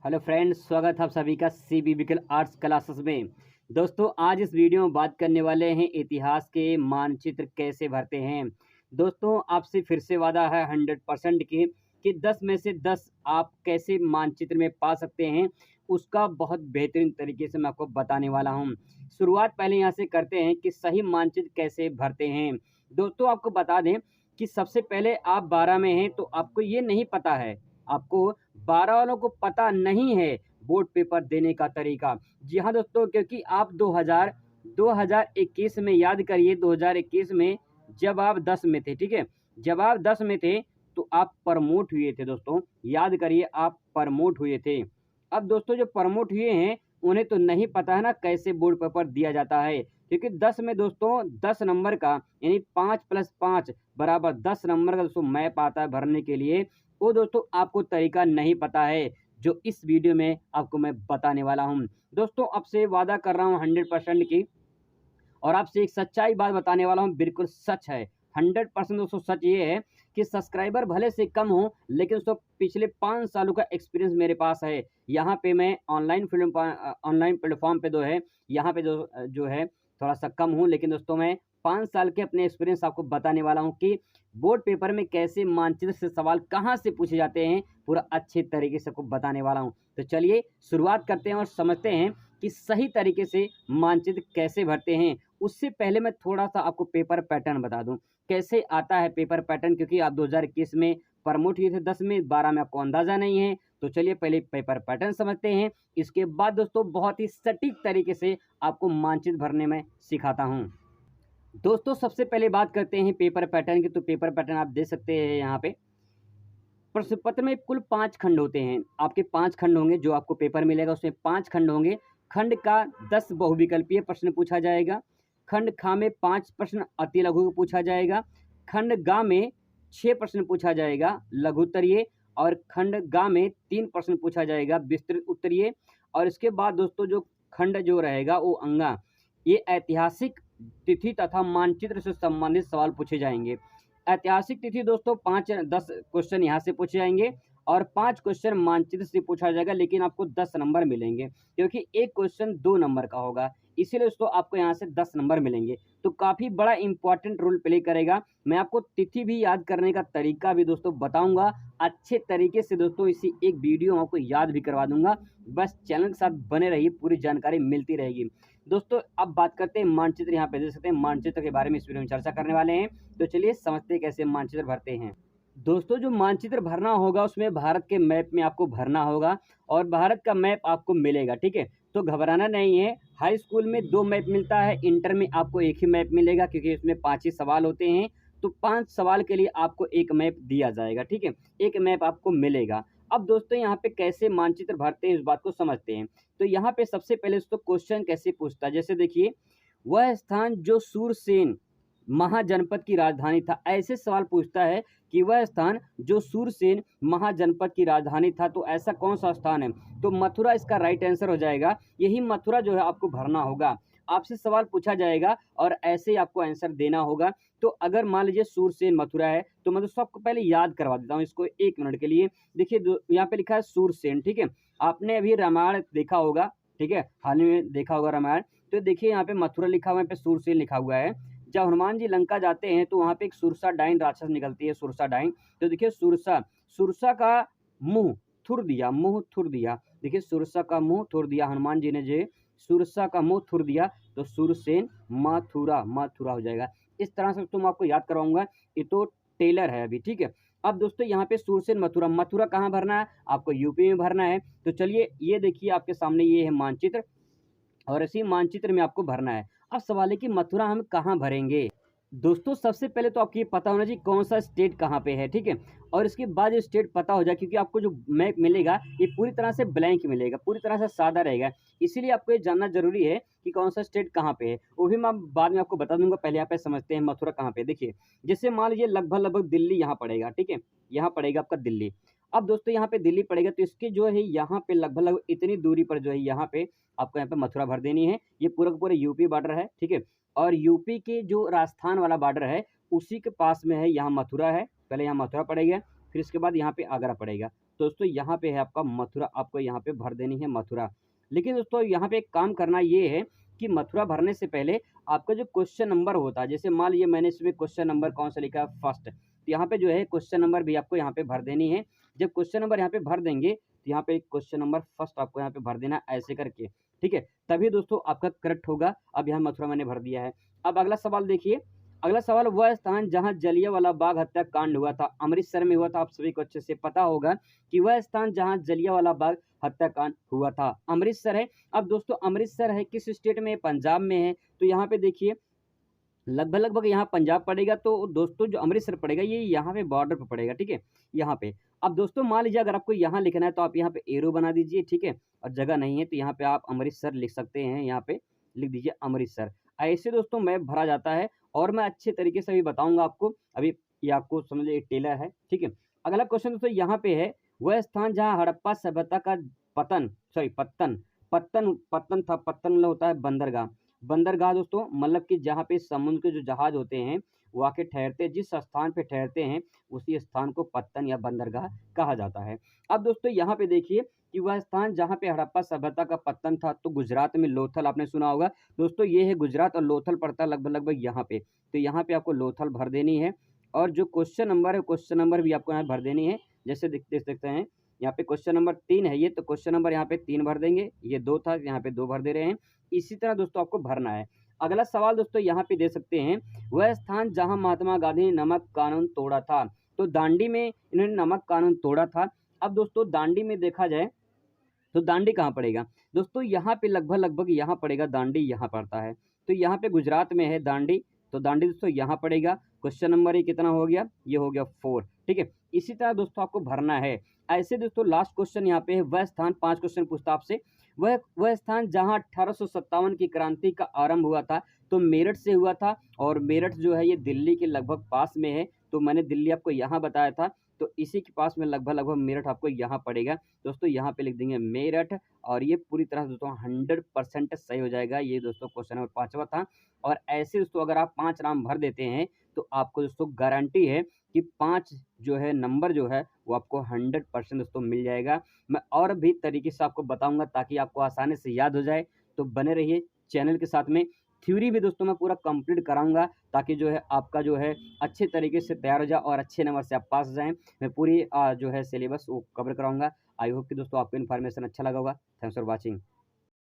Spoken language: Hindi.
हेलो फ्रेंड्स, स्वागत है आप सभी का सीबीबीकल आर्ट्स क्लासेस में। दोस्तों, आज इस वीडियो में बात करने वाले हैं इतिहास के मानचित्र कैसे भरते हैं। दोस्तों, आपसे फिर से वादा है 100% कि 10 में से 10 आप कैसे मानचित्र में पा सकते हैं, उसका बहुत बेहतरीन तरीके से मैं आपको बताने वाला हूं। शुरुआत पहले यहाँ से करते हैं कि सही मानचित्र कैसे भरते हैं। दोस्तों, आपको बता दें कि सबसे पहले आप 12 में हैं तो आपको ये नहीं पता है, आपको 12 वालों को पता नहीं है बोर्ड पेपर देने का तरीका। जी हाँ दोस्तों, क्योंकि आप 2021 में याद करिए, 2021 में जब आप 10 में थे, ठीक है? जब आप 10 में थे तो आप प्रमोट हुए थे दोस्तों, याद करिए आप प्रमोट हुए थे। अब दोस्तों, जो प्रमोट हुए हैं उन्हें तो नहीं पता है ना कैसे बोर्ड पेपर दिया जाता है, क्योंकि 10 में दोस्तों 10 नंबर का यानी 5 + 5 = 10 नंबर का दोस्तों मैप आता है भरने के लिए। वो दोस्तों आपको तरीका नहीं पता है, जो इस वीडियो में आपको मैं बताने वाला हूँ। दोस्तों, आपसे वादा कर रहा हूँ 100% की, और आपसे एक सच्चाई बात बताने वाला हूँ, बिल्कुल सच है। 100% दोस्तों सच ये है कि सब्सक्राइबर भले से कम हो, लेकिन दोस्तों पिछले 5 सालों का एक्सपीरियंस मेरे पास है। यहाँ पे मैं ऑनलाइन प्लेटफ़ॉर्म पे जो है, यहाँ पे जो है थोड़ा-सा कम हूँ, लेकिन दोस्तों मैं 5 साल के अपने एक्सपीरियंस आपको बताने वाला हूँ कि बोर्ड पेपर में कैसे मानचित्र से सवाल कहाँ से पूछे जाते हैं, पूरा अच्छे तरीके से आपको बताने वाला हूँ। तो चलिए शुरुआत करते हैं और समझते हैं कि सही तरीके से मानचित्र कैसे भरते हैं। उससे पहले मैं थोड़ा-सा आपको पेपर पैटर्न बता दूँ, कैसे आता है पेपर पैटर्न, क्योंकि आप 2021 में प्रमोट हुए थे 10 में, 12 में आपको अंदाज़ा नहीं है। तो चलिए पहले पेपर पैटर्न समझते हैं, इसके बाद दोस्तों बहुत ही सटीक तरीके से आपको मानचित्र भरने में सिखाता हूँ। दोस्तों, सबसे पहले बात करते हैं पेपर पैटर्न की। तो पेपर पैटर्न आप देख सकते हैं यहाँ पे। प्रश्न पत्र में कुल 5 खंड होते हैं। आपके 5 खंड होंगे, जो आपको पेपर मिलेगा उसमें 5 खंड होंगे। खंड का 10 बहुविकल्पीय प्रश्न पूछा जाएगा। खंड ख में 5 प्रश्न अति लघु पूछा जाएगा। खंड ग में 6 प्रश्न पूछा जाएगा लघुत्तरीय, और खंड ग में 3 प्रश्न पूछा जाएगा विस्तृत उत्तरीय। और इसके बाद दोस्तों जो खंड जो रहेगा वो अंगा, ये ऐतिहासिक तिथि तथा मानचित्र से संबंधित सवाल पूछे जाएंगे। ऐतिहासिक तिथि दोस्तों 5-10 क्वेश्चन यहाँ से पूछे जाएंगे, और 5 क्वेश्चन मानचित्र से पूछा जाएगा, लेकिन आपको 10 नंबर मिलेंगे, क्योंकि एक क्वेश्चन 2 नंबर का होगा, इसीलिए दोस्तों आपको यहाँ से 10 नंबर मिलेंगे। तो काफ़ी बड़ा इंपॉर्टेंट रोल प्ले करेगा। मैं आपको तिथि भी याद करने का तरीका भी दोस्तों बताऊंगा अच्छे तरीके से। दोस्तों इसी एक वीडियो में आपको याद भी करवा दूंगा, बस चैनल के साथ बने रहिए, पूरी जानकारी मिलती रहेगी। दोस्तों अब बात करते हैं मानचित्र। यहाँ पे देख सकते हैं मानचित्र के बारे में इस वीडियो में चर्चा करने वाले हैं। तो चलिए समझते हैं कैसे मानचित्र भरते हैं। दोस्तों, जो मानचित्र भरना होगा उसमें भारत के मैप में आपको भरना होगा, और भारत का मैप आपको मिलेगा, ठीक है? तो घबराना नहीं है। हाई स्कूल में 2 मैप मिलता है, इंटर में आपको 1 ही मैप मिलेगा, क्योंकि इसमें 5 ही सवाल होते हैं। तो 5 सवाल के लिए आपको 1 मैप दिया जाएगा, ठीक है? 1 मैप आपको मिलेगा। अब दोस्तों यहाँ पे कैसे मानचित्र भरते हैं इस बात को समझते हैं। तो यहाँ पे सबसे पहले दोस्तों क्वेश्चन कैसे पूछता है, जैसे देखिए, वह स्थान जो सूरसेन महाजनपद की राजधानी था। ऐसे सवाल पूछता है कि वह स्थान जो सूरसेन महाजनपद की राजधानी था, तो ऐसा कौन सा स्थान है? तो मथुरा इसका राइट आंसर हो जाएगा। यही मथुरा जो है आपको भरना होगा। आपसे सवाल पूछा जाएगा और ऐसे ही आपको आंसर देना होगा। तो अगर मान लीजिए सूरसेन मथुरा है, तो मैं तो सबको पहले याद करवा देता हूँ इसको 1 मिनट के लिए। देखिए यहाँ पे लिखा है सूरसेन, ठीक है? आपने अभी रामायण देखा होगा, ठीक है? हाल ही में देखा होगा रामायण। तो देखिए यहाँ पे मथुरा लिखा हुआ है, यहाँ पे सूरसेन लिखा हुआ है। जब हनुमान जी लंका जाते हैं तो वहाँ पे एक सुरसा डाइन राक्षस निकलती है, सुरसा डाइन। तो देखिए सुरसा का मुँह थुर दिया, मुँह थुर दिया। देखिए सुरसा का मुँह थुर दिया, हनुमान जी ने जो सुरसा का मुँह थुर दिया, तो सूरसेन मथुरा, मथुरा हो जाएगा। इस तरह से मैं आपको याद करवाऊँगा। ये तो टेलर है अभी, ठीक है? अब दोस्तों यहाँ पे सूरसेन मथुरा, मथुरा कहाँ भरना है? आपको यूपी में भरना है। तो चलिए ये देखिए आपके सामने ये है मानचित्र, और इसी मानचित्र में आपको भरना है। अब सवाल है कि मथुरा हम कहाँ भरेंगे? दोस्तों सबसे पहले तो आपको ये पता होना चाहिए कौन सा स्टेट कहाँ पे है, ठीक है? और इसके बाद ये स्टेट पता हो जाए, क्योंकि आपको जो मैप मिलेगा ये पूरी तरह से ब्लैंक मिलेगा, पूरी तरह से सादा रहेगा। इसीलिए आपको ये जानना ज़रूरी है कि कौन सा स्टेट कहाँ पे है। वो भी मैं बाद में आपको बता दूँगा, पहले यहाँ पे समझते हैं मथुरा कहाँ पे है। देखिए, जैसे मान लीजिए लगभग दिल्ली यहाँ पड़ेगा, ठीक है? यहाँ पड़ेगा आपका दिल्ली। अब दोस्तों यहाँ पे दिल्ली पड़ेगा, तो इसके जो है यहाँ पे लगभग इतनी दूरी पर जो है यहाँ पे आपको यहाँ पे मथुरा भर देनी है। ये पूरा का पूरा यूपी बॉर्डर है, ठीक है? और यूपी के जो राजस्थान वाला बॉर्डर है, उसी के पास में है यहाँ मथुरा है। पहले यहाँ मथुरा पड़ेगा, फिर इसके बाद यहाँ पे आगरा पड़ेगा। दोस्तों यहाँ पे है आपका मथुरा, आपको यहाँ पे भर देनी है मथुरा। लेकिन दोस्तों यहाँ पे एक काम करना ये है कि मथुरा भरने से पहले आपका जो क्वेश्चन नंबर होता है, जैसे मान लीजिए मैंने इसमें क्वेश्चन नंबर कौन सा लिखा है फर्स्ट, तो यहाँ पे जो है क्वेश्चन नंबर भी आपको यहाँ पे भर देनी है। जब क्वेश्चन नंबर यहाँ पे भर देंगे तो यहाँ पे क्वेश्चन नंबर फर्स्ट आपको यहाँ पे भर देना है ऐसे करके, ठीक है, तभी दोस्तों आपका करेक्ट होगा। अब यहाँ मथुरा मैंने भर दिया है। अब अगला सवाल देखिए, अगला सवाल, वह स्थान जहाँ जलियांवाला बाग हत्याकांड हुआ था, अमृतसर में हुआ था। आप सभी को अच्छे से पता होगा कि वह स्थान जहाँ जलियांवाला बाग हत्याकांड हुआ था अमृतसर है। अब दोस्तों अमृतसर है किस स्टेट में है? पंजाब में है। तो यहाँ पे देखिए लगभग लगभग यहाँ पंजाब पड़ेगा, तो दोस्तों जो अमृतसर पड़ेगा ये यहाँ पे बॉर्डर पे पड़ेगा, ठीक है, यहाँ पे। अब दोस्तों मान लीजिए अगर आपको यहाँ लिखना है तो आप यहाँ पे एरो बना दीजिए, ठीक है, और जगह नहीं है तो यहाँ पे आप अमृतसर लिख सकते हैं, यहाँ पे लिख दीजिए अमृतसर। ऐसे दोस्तों मैप भरा जाता है और मैं अच्छे तरीके से अभी बताऊंगा आपको। अभी ये आपको समझ लीजिए टेलर है, ठीक है। अगला क्वेश्चन दोस्तों यहाँ पे है, वह स्थान जहाँ हड़प्पा सभ्यता का पतन था, पत्तन मतलब होता है बंदरगाह। बंदरगाह दोस्तों मतलब कि जहाँ पे समुद्र के जो जहाज होते हैं वो आके ठहरते हैं, जिस स्थान पे ठहरते हैं उसी स्थान को पत्तन या बंदरगाह कहा जाता है। अब दोस्तों यहाँ पे देखिए कि वह स्थान जहाँ पे हड़प्पा सभ्यता का पतन था, तो गुजरात में लोथल आपने सुना होगा दोस्तों, ये है गुजरात और लोथल पड़ता है लगभग लगभग यहाँ पे। तो यहाँ पे आपको लोथल भर देनी है और जो क्वेश्चन नंबर है क्वेश्चन नंबर भी आपको यहाँ भर देनी है। जैसे देख सकते हैं यहाँ पे क्वेश्चन नंबर 3 है ये, तो क्वेश्चन नंबर यहाँ पे 3 भर देंगे, ये 2 था यहाँ पे 2 भर दे रहे हैं। इसी तरह दोस्तों आपको भरना है। अगला सवाल दोस्तों यहाँ पे दे सकते हैं, वह स्थान जहाँ महात्मा गांधी ने नमक कानून तोड़ा था। तो दांडी में इन्होंने नमक कानून तोड़ा था। अब दोस्तों दांडी में देखा जाए तो दांडी कहाँ पड़ेगा दोस्तों, यहाँ पे लगभग लगभग यहाँ पड़ेगा, दांडी यहाँ पड़ता है। तो यहाँ पे गुजरात में है दांडी, तो दांडी दोस्तों यहाँ पड़ेगा। क्वेश्चन नंबर ये कितना हो गया? ये हो गया 4, ठीक है। इसी तरह दोस्तों आपको भरना है। ऐसे दोस्तों लास्ट क्वेश्चन यहाँ पे है, वह स्थान 5 क्वेश्चन पूछता आपसे, वह स्थान जहाँ 1857 की क्रांति का आरंभ हुआ था, तो मेरठ से हुआ था। और मेरठ जो है ये दिल्ली के लगभग पास में है, तो मैंने दिल्ली आपको यहाँ बताया था, तो इसी के पास में लगभग लगभग मेरठ आपको यहाँ पड़ेगा। दोस्तों यहाँ पे लिख देंगे मेरठ और ये पूरी तरह से दोस्तों 100% सही हो जाएगा। ये दोस्तों क्वेश्चन नंबर 5वां था। और ऐसे दोस्तों अगर आप 5 नाम भर देते हैं तो आपको दोस्तों गारंटी है कि 5 जो है नंबर जो है वो आपको 100% दोस्तों मिल जाएगा। मैं और भी तरीके से आपको बताऊंगा ताकि आपको आसानी से याद हो जाए, तो बने रहिए चैनल के साथ में। थ्योरी भी दोस्तों मैं पूरा कंप्लीट कराऊंगा ताकि जो है आपका जो है अच्छे तरीके से तैयार हो जाए और अच्छे नंबर से आप पास हो जाएँ। मैं पूरी जो है सिलेबस वो कवर कराऊंगा। आई होप कि दोस्तों आपको इन्फॉर्मेशन अच्छा लगा होगा। Thanks for watching.